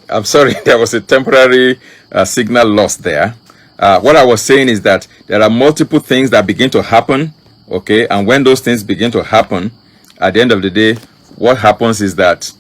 I'm sorry, there was a temporary signal loss there. What I was saying is that there are multiple things that begin to happen, okay? And when those things begin to happen, at the end of the day, what happens is that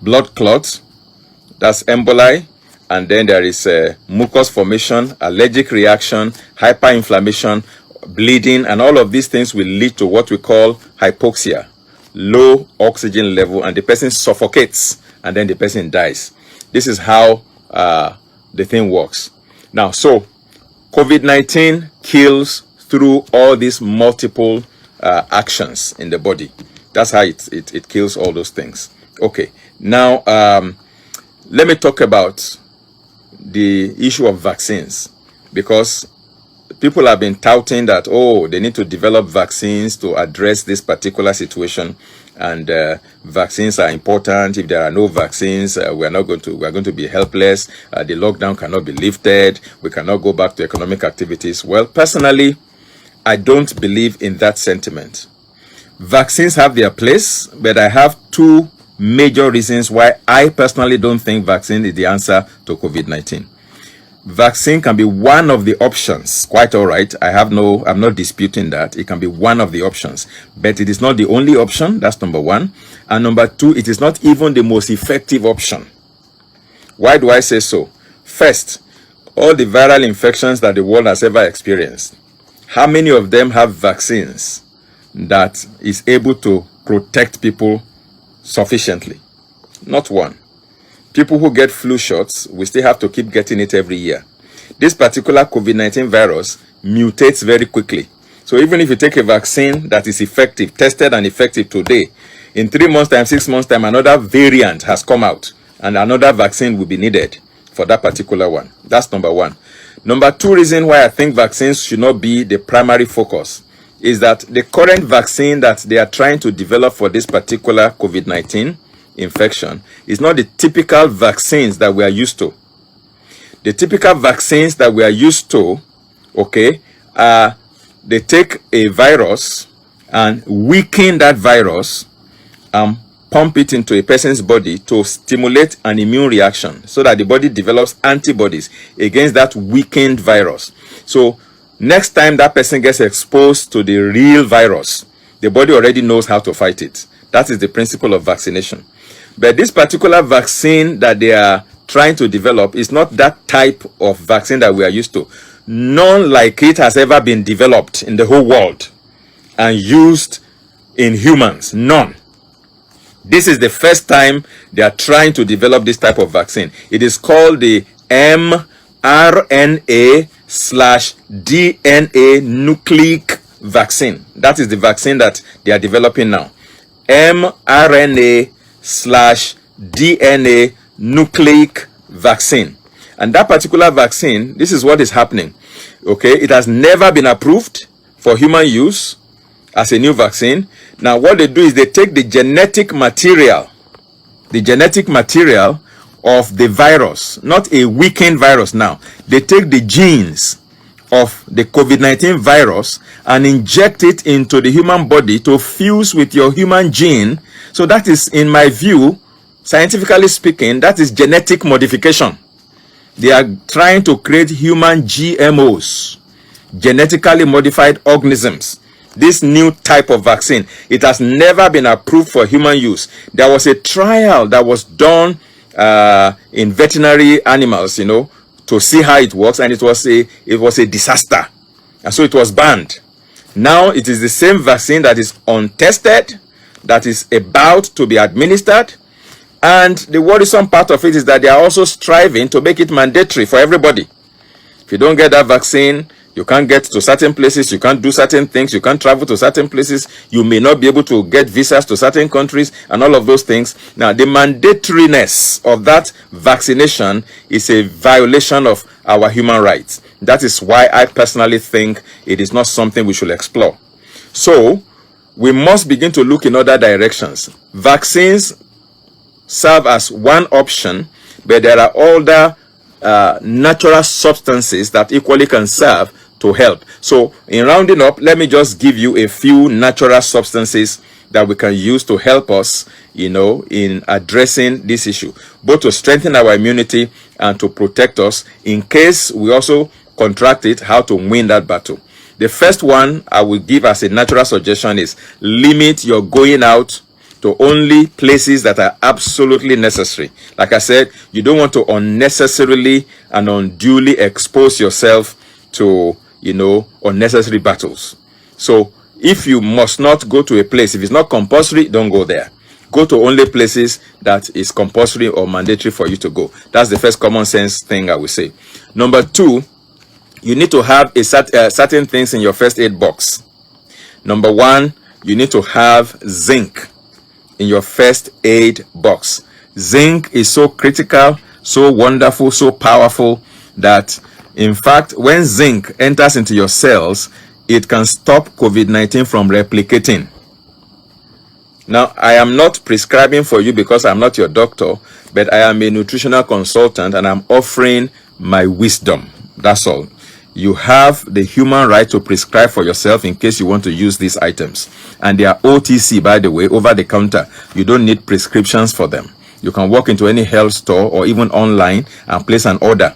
blood clots, that's emboli, and then there is mucus formation, allergic reaction, hyperinflammation, bleeding, and all of these things will lead to what we call hypoxia, low oxygen level, and the person suffocates, and then the person dies. This is how the thing works. Now, so COVID-19 kills through all these multiple actions in the body. That's how it kills all those things. Okay, now let me talk about the issue of vaccines, because people have been touting that, oh, they need to develop vaccines to address this particular situation, and vaccines are important. If there are no vaccines, we're going to be helpless. The lockdown cannot be lifted. We cannot go back to economic activities. Well, personally, I don't believe in that sentiment. Vaccines have their place, but I have two major reasons why I personally don't think vaccine is the answer to COVID-19. Vaccine can be one of the options, quite all right. I'm not disputing that. It can be one of the options, but it is not the only option. That's number one. And number two, it is not even the most effective option. Why do I say so? First, all the viral infections that the world has ever experienced, how many of them have vaccines that is able to protect people sufficiently? Not one. People who get flu shots, we still have to keep getting it every year. This particular COVID-19 virus mutates very quickly. So even if you take a vaccine that is effective, tested and effective today, in 3 months' time, 6 months' time, another variant has come out and another vaccine will be needed for that particular one. That's number one. Number two reason why I think vaccines should not be the primary focus is that the current vaccine that they are trying to develop for this particular COVID-19 infection is not the typical vaccines that we are used to. The typical vaccines that we are used to, okay, they take a virus and weaken that virus and pump it into a person's body to stimulate an immune reaction so that the body develops antibodies against that weakened virus. So next time that person gets exposed to the real virus, the body already knows how to fight it. That is the principle of vaccination. But this particular vaccine that they are trying to develop is not that type of vaccine that we are used to. None like it has ever been developed in the whole world and used in humans. None. This is the first time they are trying to develop this type of vaccine. It is called the mRNA/DNA nucleic vaccine. That is the vaccine that they are developing now. mRNA/DNA nucleic vaccine. And that particular vaccine, this is what is happening. Okay, it has never been approved for human use as a new vaccine. Now what they do is they take the genetic material of the virus, not a weakened virus now. They take the genes of the COVID-19 virus and inject it into the human body to fuse with your human gene. So that is, in my view, scientifically speaking, that is genetic modification. They are trying to create human GMOs, genetically modified organisms. This new type of vaccine, it has never been approved for human use. There was a trial that was done in veterinary animals, to see how it works, and it was a disaster, and so it was banned. Now it is the same vaccine that is untested, that is about to be administered, and the worrisome part of it is that they are also striving to make it mandatory for everybody. If you don't get that vaccine, you can't get to certain places, you can't do certain things, you can't travel to certain places, you may not be able to get visas to certain countries, and all of those things. Now, the mandatoriness of that vaccination is a violation of our human rights. That is why I personally think it is not something we should explore. So, we must begin to look in other directions. Vaccines serve as one option, but there are other natural substances that equally can serve to help. So in rounding up, let me just give you a few natural substances that we can use to help us, in addressing this issue, both to strengthen our immunity and to protect us in case we also contract it, how to win that battle. The first one I will give as a natural suggestion is limit your going out to only places that are absolutely necessary. Like I said, you don't want to unnecessarily and unduly expose yourself to, unnecessary battles. So if you must not go to a place, if it's not compulsory, don't go there. Go to only places that is compulsory or mandatory for you to go. That's the first common sense thing I will say. Number two, you need to have certain things in your first aid box. Number one, you need to have zinc in your first aid box. Zinc is so critical, so wonderful, so powerful that, in fact, when zinc enters into your cells, it can stop COVID-19 from replicating. Now, I am not prescribing for you because I'm not your doctor, but I am a nutritional consultant and I'm offering my wisdom. That's all. You have the human right to prescribe for yourself in case you want to use these items. And they are OTC, by the way, over the counter. You don't need prescriptions for them. You can walk into any health store or even online and place an order.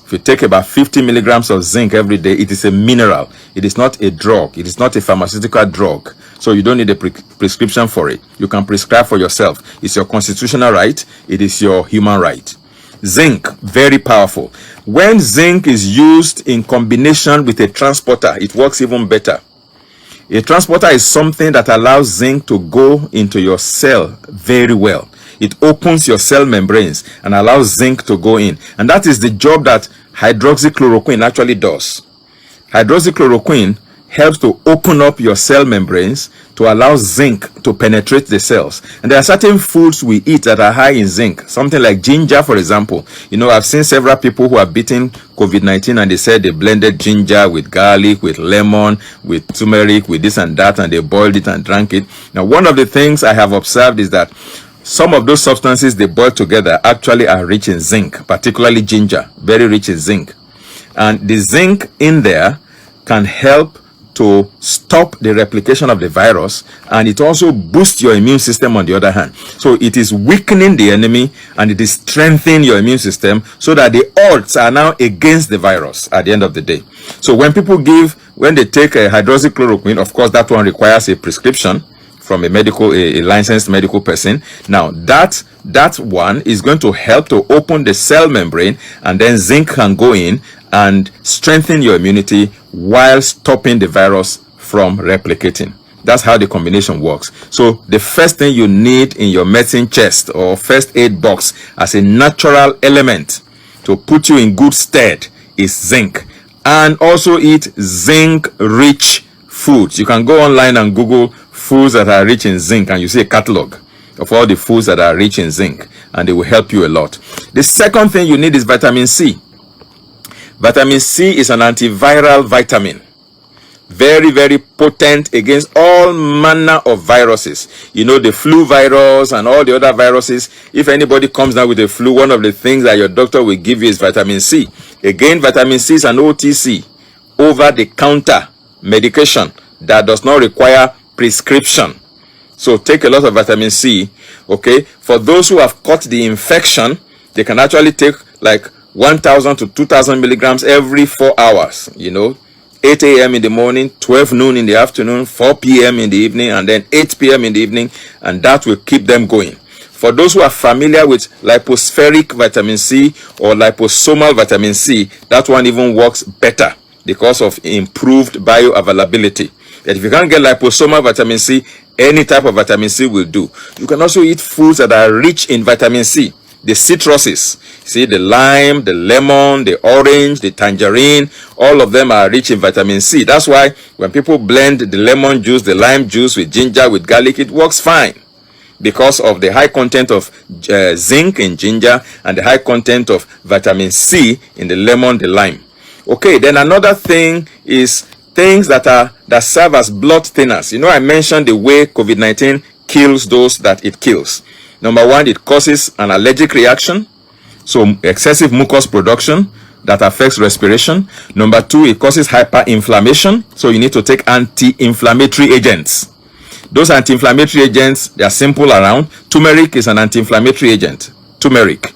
If you take about 50 milligrams of zinc every day, it is a mineral. It is not a drug. It is not a pharmaceutical drug. So you don't need a prescription for it. You can prescribe for yourself. It's your constitutional right. It is your human right. Zinc, very powerful. When zinc is used in combination with a transporter, it works even better. A transporter is something that allows zinc to go into your cell very well. It opens your cell membranes and allows zinc to go in. And that is the job that hydroxychloroquine actually does. Hydroxychloroquine helps to open up your cell membranes to allow zinc to penetrate the cells. And there are certain foods we eat that are high in zinc. Something like ginger, for example. I've seen several people who have beaten COVID-19 and they said they blended ginger with garlic, with lemon, with turmeric, with this and that, and they boiled it and drank it. Now, one of the things I have observed is that some of those substances they boil together actually are rich in zinc, particularly ginger, very rich in zinc. And the zinc in there can help to stop the replication of the virus, and it also boosts your immune system on the other hand. So it is weakening the enemy and it is strengthening your immune system so that the odds are now against the virus at the end of the day. So when they take a hydroxychloroquine, of course that one requires a prescription from a licensed medical person. Now that one is going to help to open the cell membrane, and then zinc can go in and strengthen your immunity while stopping the virus from replicating. That's how the combination works. So the first thing you need in your medicine chest or first aid box as a natural element to put you in good stead is zinc. And also eat zinc-rich foods. You can go online and Google foods that are rich in zinc, and you see a catalog of all the foods that are rich in zinc, and they will help you a lot. The second thing you need is vitamin C. Vitamin C is an antiviral vitamin. Very, very potent against all manner of viruses. The flu virus and all the other viruses. If anybody comes down with a flu, one of the things that your doctor will give you is vitamin C. Again, vitamin C is an OTC, over-the-counter medication that does not require prescription. So take a lot of vitamin C, okay? For those who have caught the infection, they can actually take like 1,000 to 2,000 milligrams every 4 hours, 8 a.m. in the morning, 12 noon in the afternoon, 4 p.m. in the evening, and then 8 p.m. in the evening, and that will keep them going. For those who are familiar with lipospheric vitamin C or liposomal vitamin C, that one even works better because of improved bioavailability. That if you can't get liposomal vitamin C, any type of vitamin C will do. You can also eat foods that are rich in vitamin C. The citruses, see, the lime, the lemon, the orange, the tangerine, all of them are rich in vitamin C. That's why when people blend the lemon juice, the lime juice with ginger, with garlic, it works fine because of the high content of zinc in ginger and the high content of vitamin C in the lemon, the lime. Okay, then another thing is things that serve as blood thinners. I mentioned the way COVID-19 kills those that it kills. Number one, it causes an allergic reaction, so excessive mucus production that affects respiration. Number two, it causes hyperinflammation, so you need to take anti-inflammatory agents. Those anti-inflammatory agents, they are simple around. Turmeric is an anti-inflammatory agent. Turmeric.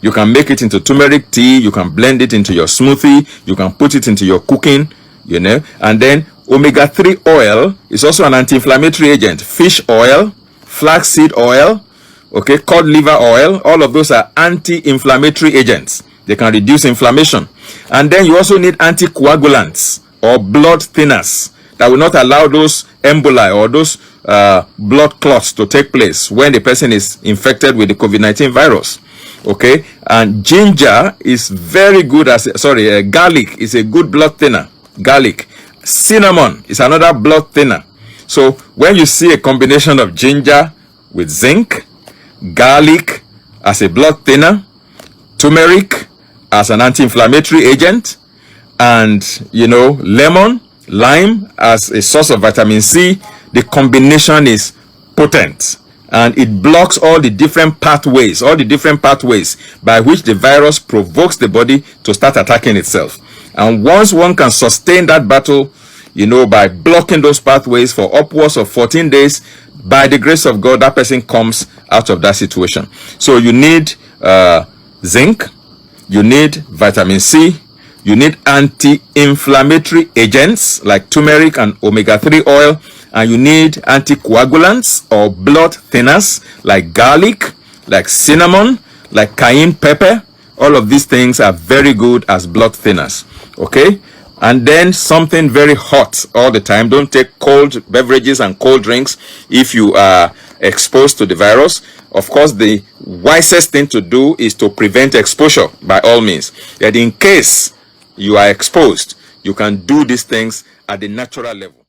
You can make it into turmeric tea. You can blend it into your smoothie. You can put it into your cooking, you know. And then omega-3 oil is also an anti-inflammatory agent. Fish oil, flaxseed oil, okay, cod liver oil, all of those are anti-inflammatory agents. They can reduce inflammation. And then you also need anticoagulants or blood thinners that will not allow those emboli or those blood clots to take place when the person is infected with the COVID-19 virus. Okay, and ginger is very good as garlic is a good blood thinner. Garlic. Cinnamon is another blood thinner. So when you see a combination of ginger with zinc, garlic as a blood thinner, turmeric as an anti-inflammatory agent, and lime as a source of vitamin C, the combination is potent. And it blocks all the different pathways by which the virus provokes the body to start attacking itself. And once one can sustain that battle, by blocking those pathways for upwards of 14 days, by the grace of God, that person comes out of that situation. So you need zinc, you need vitamin C, you need anti-inflammatory agents like turmeric and omega-3 oil, and you need anticoagulants or blood thinners like garlic, like cinnamon, like cayenne pepper. All of these things are very good as blood thinners. Okay? And then something very hot all the time. Don't take cold beverages and cold drinks if you are exposed to the virus. Of course, the wisest thing to do is to prevent exposure by all means. That in case you are exposed, you can do these things at the natural level.